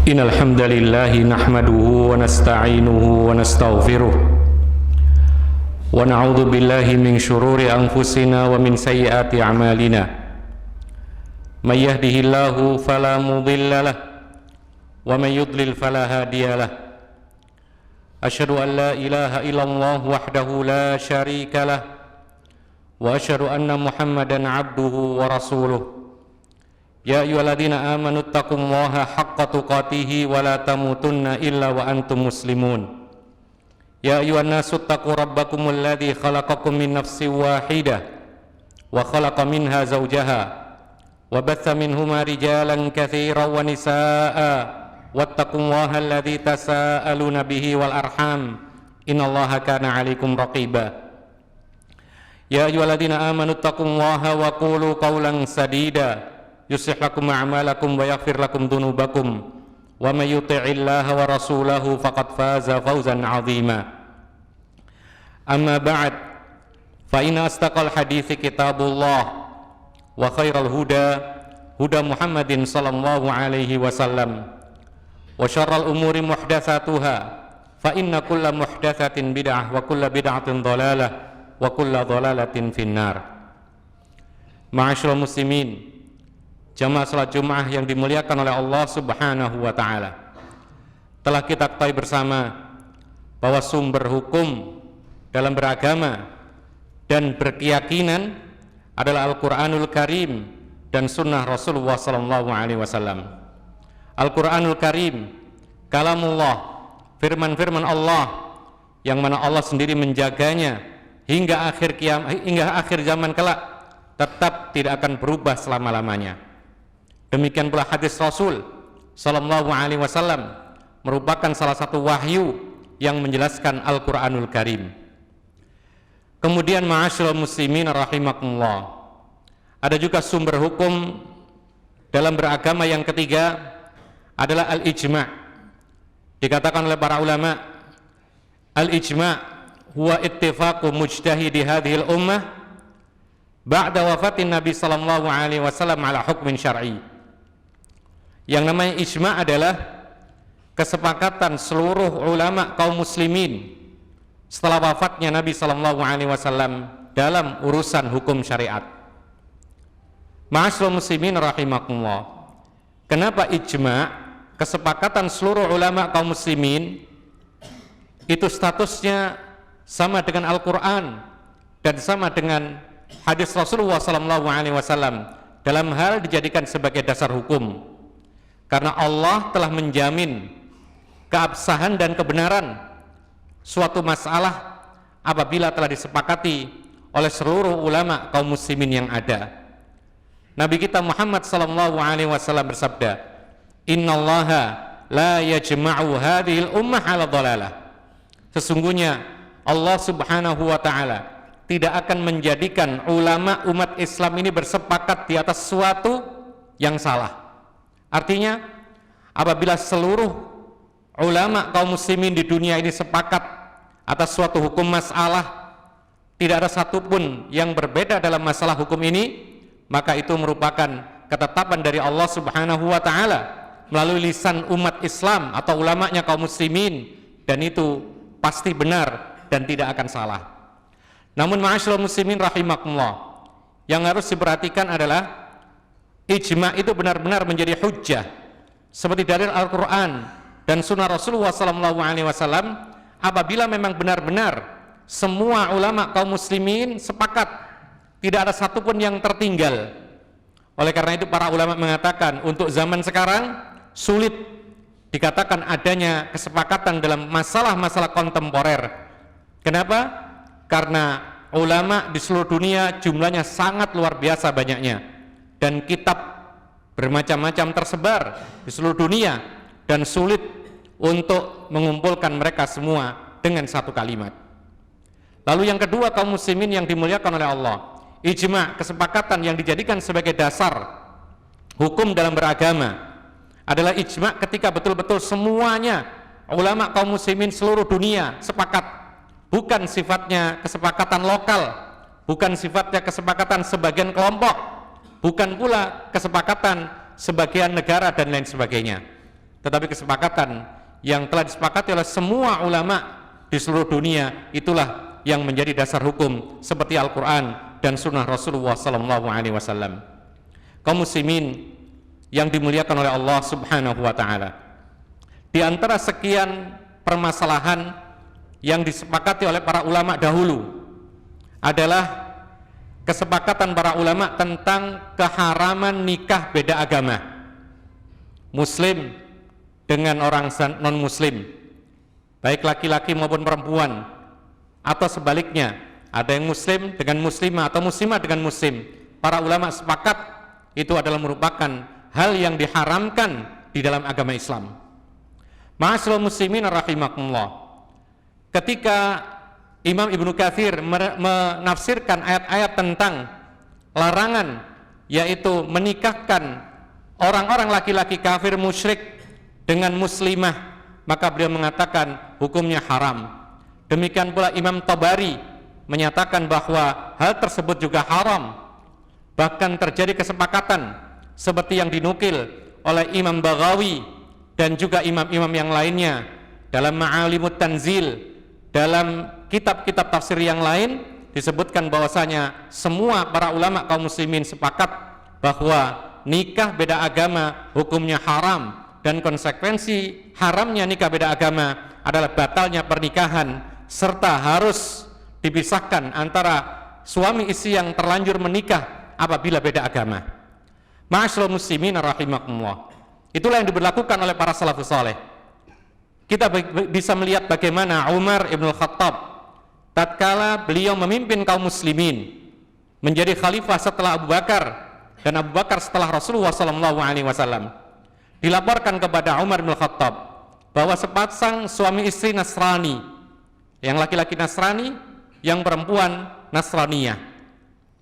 Innal hamdalillah nahmaduhu wa nasta'inuhu wa nastaghfiruh wa na'udzu billahi min shururi anfusina wa min sayyiati a'malina. May yahdihillahu fala mudilla lahu wa may yudlil fala hadiya lahu. Asyhadu an la ilaha illallah wahdahu la syarika lahu wa asyhadu anna Muhammadan 'abduhu wa rasuluh. Ya ayyuhalladzina amanu taqullaha haqqa tuqatih wa la tamutunna illa wa antum muslimun. Ya ayyuhan nasu taqu rabbakumul ladzi khalaqakum min nafsin wahidah wa khalaqa minha zawjaha wa batha minhuma rijalan katsiran wa nisaa'a wattaqullaha alladzi tasaaluna bihi wal arham innallaha kana 'alaikum raqiba. Ya ayyuhalladzina amanu taqullaha wa qulu qawlan sadida yuslih lakum a'malakum wa yaghfir lakum dhunubakum wa may yuti'illaha wa rasulahu faqad faza fawzan 'azima. Amma ba'd, fa inna astaqal hadithi kitabullah wa khairal huda huda Muhammadin sallallahu alaihi wasallam wa syarral umuri muhdatsatuha fa inna kulla muhdatsatin bid'ah wa kulla bid'atin dhalalah wa kulla dhalalatin finnar. Ma'asyiral muslimin, jamaah salat Jumat yang dimuliakan oleh Allah Subhanahu wa taala. Telah kita ketahui bersama bahwa sumber hukum dalam beragama dan berkeyakinan adalah Al-Qur'anul Karim dan sunnah Rasulullah sallallahu alaihi wasallam. Al-Qur'anul Karim kalamullah, firman-firman Allah yang mana Allah sendiri menjaganya hingga akhir zaman kelak tetap tidak akan berubah selama-lamanya. Demikian pula hadis Rasul sallallahu alaihi wasallam merupakan salah satu wahyu yang menjelaskan Al-Qur'anul Karim. Kemudian ma'asyiral muslimin rahimakumullah, ada juga sumber hukum dalam beragama yang ketiga adalah al-ijma'. Dikatakan oleh para ulama, al-ijma' huwa ittifaqu mujtahidi hadhil ummah ba'da wafatin Nabi sallallahu alaihi wasallam ala hukmin syar'i. Yang namanya ijma' adalah kesepakatan seluruh ulama kaum muslimin setelah wafatnya Nabi sallallahu alaihi wasallam dalam urusan hukum syariat. Ma'asyiral muslimin rahimakumullah, kenapa ijma', kesepakatan seluruh ulama kaum muslimin, itu statusnya sama dengan Al-Quran dan sama dengan hadis Rasulullah sallallahu alaihi wasallam dalam hal dijadikan sebagai dasar hukum? Karena Allah telah menjamin keabsahan dan kebenaran suatu masalah apabila telah disepakati oleh seluruh ulama kaum muslimin yang ada. Nabi kita Muhammad sallallahu alaihi wasallam bersabda, "Innallaha la yajma'u hadhil ummah 'ala dhalalah." Sesungguhnya Allah Subhanahu wa taala tidak akan menjadikan ulama umat Islam ini bersepakat di atas sesuatu yang salah. Artinya, apabila seluruh ulama kaum muslimin di dunia ini sepakat atas suatu hukum masalah, tidak ada satupun yang berbeda dalam masalah hukum ini, maka itu merupakan ketetapan dari Allah Subhanahu wa ta'ala melalui lisan umat Islam atau ulamanya kaum muslimin, dan itu pasti benar dan tidak akan salah. Namun ma'asyiral muslimin rahimakumullah, yang harus diperhatikan adalah ijma' itu benar-benar menjadi hujjah seperti dalil Al-Quran dan sunnah Rasulullah sallallahu alaihi wasallam apabila memang benar-benar semua ulama kaum muslimin sepakat, tidak ada satupun yang tertinggal. Oleh karena itu para ulama mengatakan untuk zaman sekarang sulit dikatakan adanya kesepakatan dalam masalah-masalah kontemporer. Kenapa? Karena ulama di seluruh dunia jumlahnya sangat luar biasa banyaknya, dan kitab bermacam-macam tersebar di seluruh dunia, dan sulit untuk mengumpulkan mereka semua dengan satu kalimat. Lalu yang kedua kaum muslimin yang dimuliakan oleh Allah, ijma', kesepakatan yang dijadikan sebagai dasar hukum dalam beragama adalah ijma' ketika betul-betul semuanya ulama kaum muslimin seluruh dunia sepakat, bukan sifatnya kesepakatan lokal, bukan sifatnya kesepakatan sebagian kelompok, bukan pula kesepakatan sebagian negara dan lain sebagainya. tetapi kesepakatan yang telah disepakati oleh semua ulama di seluruh dunia, itulah yang menjadi dasar hukum seperti Al-Quran dan Sunnah Rasulullah SAW. Kaum muslimin yang dimuliakan oleh Allah Subhanahu wa Ta'ala, di antara sekian permasalahan yang disepakati oleh para ulama dahulu adalah kesepakatan para ulama tentang keharaman nikah beda agama, muslim dengan orang non-muslim, baik laki-laki maupun perempuan, atau sebaliknya, ada yang muslim dengan muslimah atau muslimah dengan muslim. Para ulama sepakat itu adalah merupakan hal yang diharamkan di dalam agama Islam. Ma'asyiral muslimin rahimakumullah, ketika Imam Ibnu Katsir menafsirkan ayat-ayat tentang larangan, yaitu menikahkan orang-orang laki-laki kafir musyrik dengan muslimah, maka beliau mengatakan hukumnya haram. Demikian pula Imam Tabari menyatakan bahwa hal tersebut juga haram. Bahkan terjadi kesepakatan seperti yang dinukil oleh Imam Baghawi dan juga imam-imam yang lainnya dalam Ma'alimut Tanzil, dalam kitab-kitab tafsir yang lain disebutkan bahwasanya semua para ulama kaum muslimin sepakat bahwa nikah beda agama hukumnya haram, dan konsekuensi haramnya nikah beda agama adalah batalnya pernikahan serta harus dipisahkan antara suami istri yang terlanjur menikah apabila beda agama. Ma'asyiral muslimin rahimakumullah, itulah yang diberlakukan oleh para salafus saleh. Kita bisa melihat bagaimana Umar ibn Khattab tatkala beliau memimpin kaum muslimin menjadi khalifah setelah Abu Bakar, dan Abu Bakar setelah Rasulullah SAW, dilaporkan kepada Umar bin Khattab bahwa sepasang suami istri Nasrani, yang laki-laki Nasrani, yang perempuan Nasraniyah.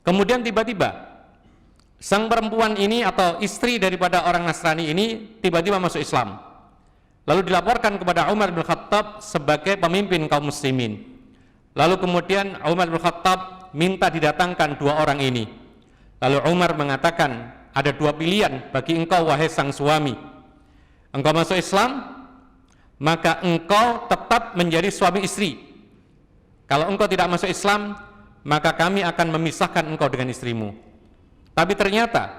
Kemudian tiba-tiba sang perempuan ini atau istri daripada orang Nasrani ini tiba-tiba masuk Islam. Lalu dilaporkan kepada Umar bin Khattab sebagai pemimpin kaum muslimin. Lalu kemudian Umar bin Khattab minta didatangkan dua orang ini. Lalu Umar mengatakan, ada dua pilihan bagi engkau wahai sang suami. Engkau masuk Islam, maka engkau tetap menjadi suami istri. Kalau engkau tidak masuk Islam, maka kami akan memisahkan engkau dengan istrimu. Tapi ternyata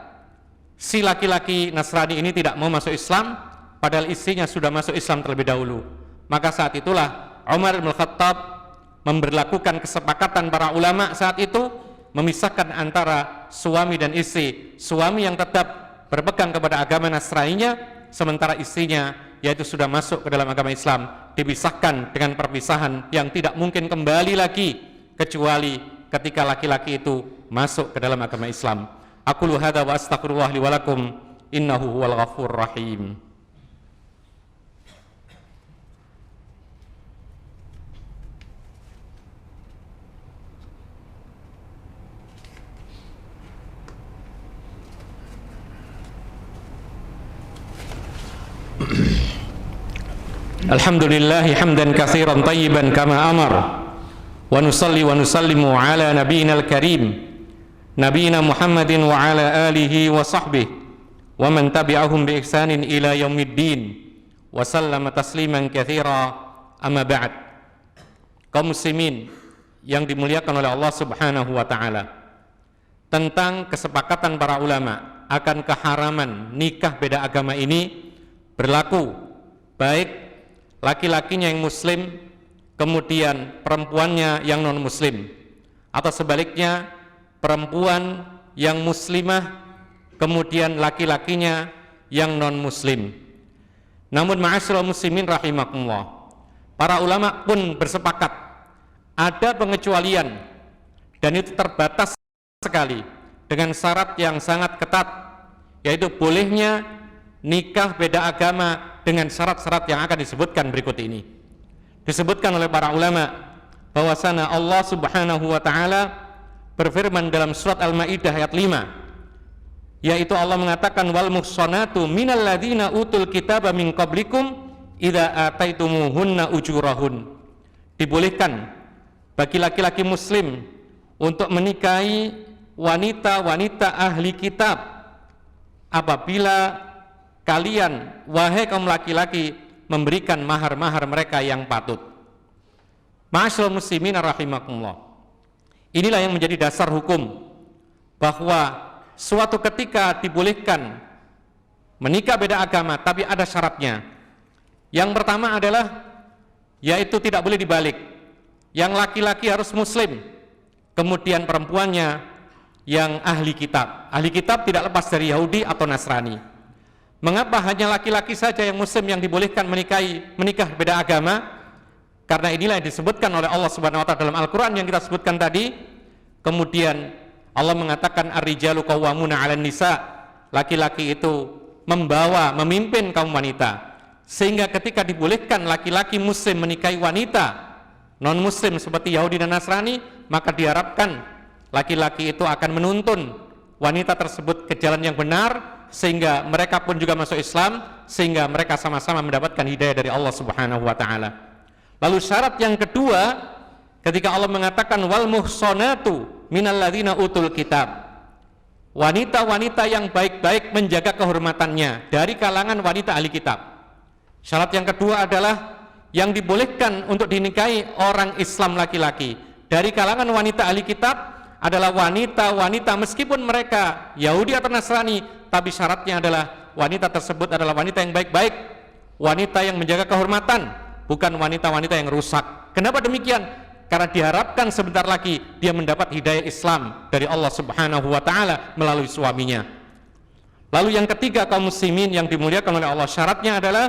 si laki-laki Nasrani ini tidak mau masuk Islam, padahal istrinya sudah masuk Islam terlebih dahulu. Maka saat itulah Umar bin Khattab memberlakukan kesepakatan para ulama saat itu, memisahkan antara suami dan istri. Suami yang tetap berpegang kepada agama Nasraninya, sementara istrinya yaitu sudah masuk ke dalam agama Islam dipisahkan dengan perpisahan yang tidak mungkin kembali lagi kecuali ketika laki-laki itu masuk ke dalam agama Islam. Aqulu hadza wa astaghfirullah li wa lakum innahu huwal ghafurur rahim. Alhamdulillahi hamdan katsiran tayyiban kama amar, wa nusalli wa nusallimu ala nabiyyina al-karim nabiyyina Muhammadin wa ala alihi wa sahbihi wa man tabi'ahum bi ihsanin ila yaumiddin wa sallama tasliman katsira, amma ba'd. Kaum muslimin yang dimuliakan oleh Allah Subhanahu wa taala, tentang kesepakatan para ulama akan keharaman nikah beda agama ini berlaku baik laki-lakinya yang muslim kemudian perempuannya yang non muslim, atau sebaliknya perempuan yang muslimah kemudian laki-lakinya yang non muslim. Namun ma'asyiral muslimin rahimakumullah, para ulama pun bersepakat ada pengecualian, dan itu terbatas sekali dengan syarat yang sangat ketat, yaitu bolehnya nikah beda agama dengan syarat-syarat yang akan disebutkan berikut ini. Disebutkan oleh para ulama bahwasanya Allah Subhanahu wa taala berfirman dalam surat Al-Maidah ayat 5, yaitu Allah mengatakan wal muhsanatu minal ladzina utul kitaba min qablikum idza ataitumuhunna ujurahun. Dibolehkan bagi laki-laki muslim untuk menikahi wanita-wanita ahli kitab apabila kalian wahai kaum laki-laki memberikan mahar-mahar mereka yang patut. Ma'asyiral muslimin rahimakumullah. Inilah yang menjadi dasar hukum bahwa suatu ketika dibolehkan menikah beda agama, tapi ada syaratnya. Yang pertama adalah yaitu tidak boleh dibalik. Yang laki-laki harus muslim, kemudian perempuannya yang ahli kitab. Ahli kitab tidak lepas dari Yahudi atau Nasrani. Mengapa hanya laki-laki saja yang muslim yang dibolehkan menikah beda agama? Karena inilah yang disebutkan oleh Allah Subhanahu wa taala dalam Al-Qur'an yang kita sebutkan tadi. Kemudian Allah mengatakan ar-rijalu qawwamuna 'alan nisa. Laki-laki itu memimpin kaum wanita. Sehingga ketika dibolehkan laki-laki muslim menikahi wanita non muslim seperti Yahudi dan Nasrani, maka diharapkan laki-laki itu akan menuntun wanita tersebut ke jalan yang benar, sehingga mereka pun juga masuk Islam, sehingga mereka sama-sama mendapatkan hidayah dari Allah Subhanahu wa taala. Lalu syarat yang kedua, ketika Allah mengatakan wal muhsanatu minal ladzina utul kitab, wanita-wanita yang baik-baik menjaga kehormatannya dari kalangan wanita ahli kitab. Syarat yang kedua adalah yang dibolehkan untuk dinikahi orang Islam laki-laki dari kalangan wanita ahli kitab adalah wanita-wanita meskipun mereka Yahudi atau Nasrani, tapi syaratnya adalah wanita tersebut adalah wanita yang baik-baik, wanita yang menjaga kehormatan, bukan wanita-wanita yang rusak. Kenapa demikian? Karena diharapkan sebentar lagi dia mendapat hidayah Islam dari Allah Subhanahu wa taala melalui suaminya. Lalu yang ketiga, kaum muslimin yang dimuliakan oleh Allah, syaratnya adalah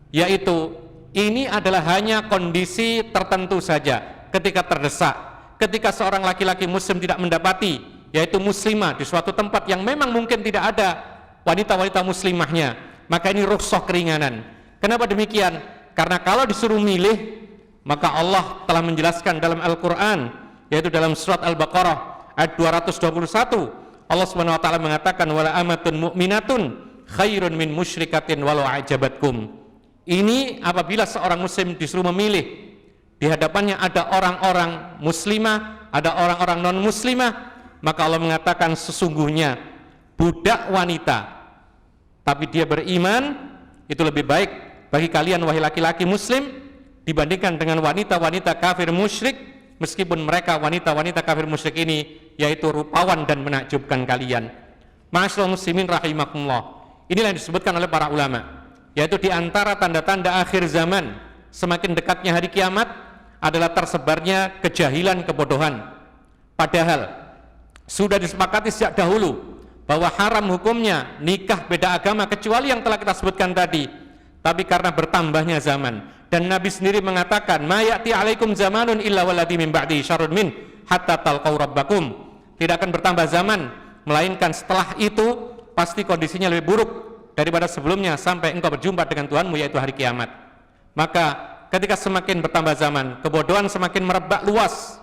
yaitu ini adalah hanya kondisi tertentu saja, ketika terdesak, ketika seorang laki-laki muslim tidak mendapati yaitu muslimah di suatu tempat yang memang mungkin tidak ada wanita-wanita muslimahnya, maka ini rukhsah keringanan. Kenapa demikian? Karena kalau disuruh milih, maka Allah telah menjelaskan dalam Al-Quran, yaitu dalam surat Al-Baqarah ayat 221, Allah Subhanahu wa taala mengatakan wala amatun mu'minatun khairun min musyrikatin walau ajabatkum. Ini apabila seorang muslim disuruh memilih, di hadapannya ada orang-orang muslimah, ada orang-orang non muslimah, maka Allah mengatakan sesungguhnya budak wanita tapi dia beriman itu lebih baik bagi kalian wahai laki-laki muslim dibandingkan dengan wanita-wanita kafir musyrik, meskipun mereka wanita-wanita kafir musyrik ini yaitu rupawan dan menakjubkan kalian. Ma'asyiral muslimin rahimakumullah. Inilah yang disebutkan oleh para ulama, yaitu di antara tanda-tanda akhir zaman, semakin dekatnya hari kiamat adalah tersebarnya kejahilan, kebodohan. Padahal sudah disepakati sejak dahulu bahwa haram hukumnya nikah beda agama kecuali yang telah kita sebutkan tadi. Tapi karena bertambahnya zaman, dan Nabi sendiri mengatakan ma ya'ti alaikum zamanun illa walladhi min ba'di syarrun min hatta talqau rabbakum. Tidak akan bertambah zaman melainkan setelah itu pasti kondisinya lebih buruk daripada sebelumnya sampai engkau berjumpa dengan Tuhanmu, yaitu hari kiamat. Maka ketika semakin bertambah zaman, kebodohan semakin merebak luas,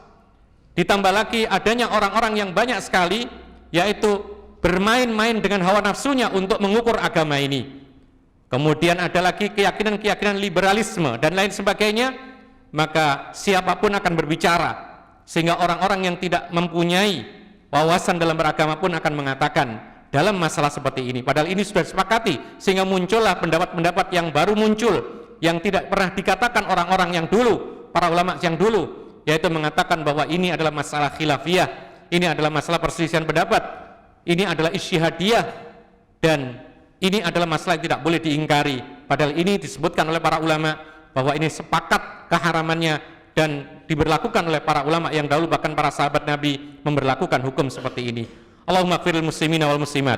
ditambah lagi adanya orang-orang yang banyak sekali yaitu bermain-main dengan hawa nafsunya untuk mengukur agama ini. Kemudian ada lagi keyakinan-keyakinan liberalisme dan lain sebagainya, maka siapapun akan berbicara, sehingga orang-orang yang tidak mempunyai wawasan dalam beragama pun akan mengatakan dalam masalah seperti ini, padahal ini sudah disepakati, sehingga muncullah pendapat-pendapat yang baru muncul, yang tidak pernah dikatakan orang-orang yang dulu, para ulama yang dulu, yaitu mengatakan bahwa ini adalah masalah khilafiyah, ini adalah masalah perselisihan pendapat, ini adalah isytihadiyah, dan ini adalah masalah yang tidak boleh diingkari. Padahal ini disebutkan oleh para ulama bahwa ini sepakat keharamannya dan diberlakukan oleh para ulama yang dahulu, bahkan para sahabat Nabi memberlakukan hukum seperti ini. Allahumma ighfir lil muslimina wal muslimat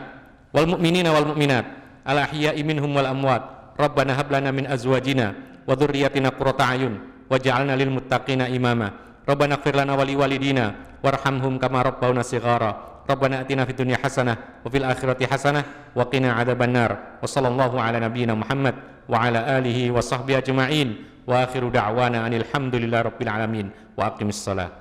wal mu'minina wal mu'minat al ahya'i minhum wal amwat. Rabbana hab lana min azwajina wa dhurriyyatina qurrata a'yun waj'alna lil muttaqina imama. Rabbana ighfir lana wa liwalidina warhamhum kama rabbawna shighara. Rabbana atina fid dunya hasanah wa fil akhirati hasanah wa qina adzabannar. Wa sallallahu ala nabiyyina Muhammad wa ala alihi wa sahbihi ajma'in. Wa akhiru da'wana anil hamdulillahi rabbil alamin. Wa aqimis salat.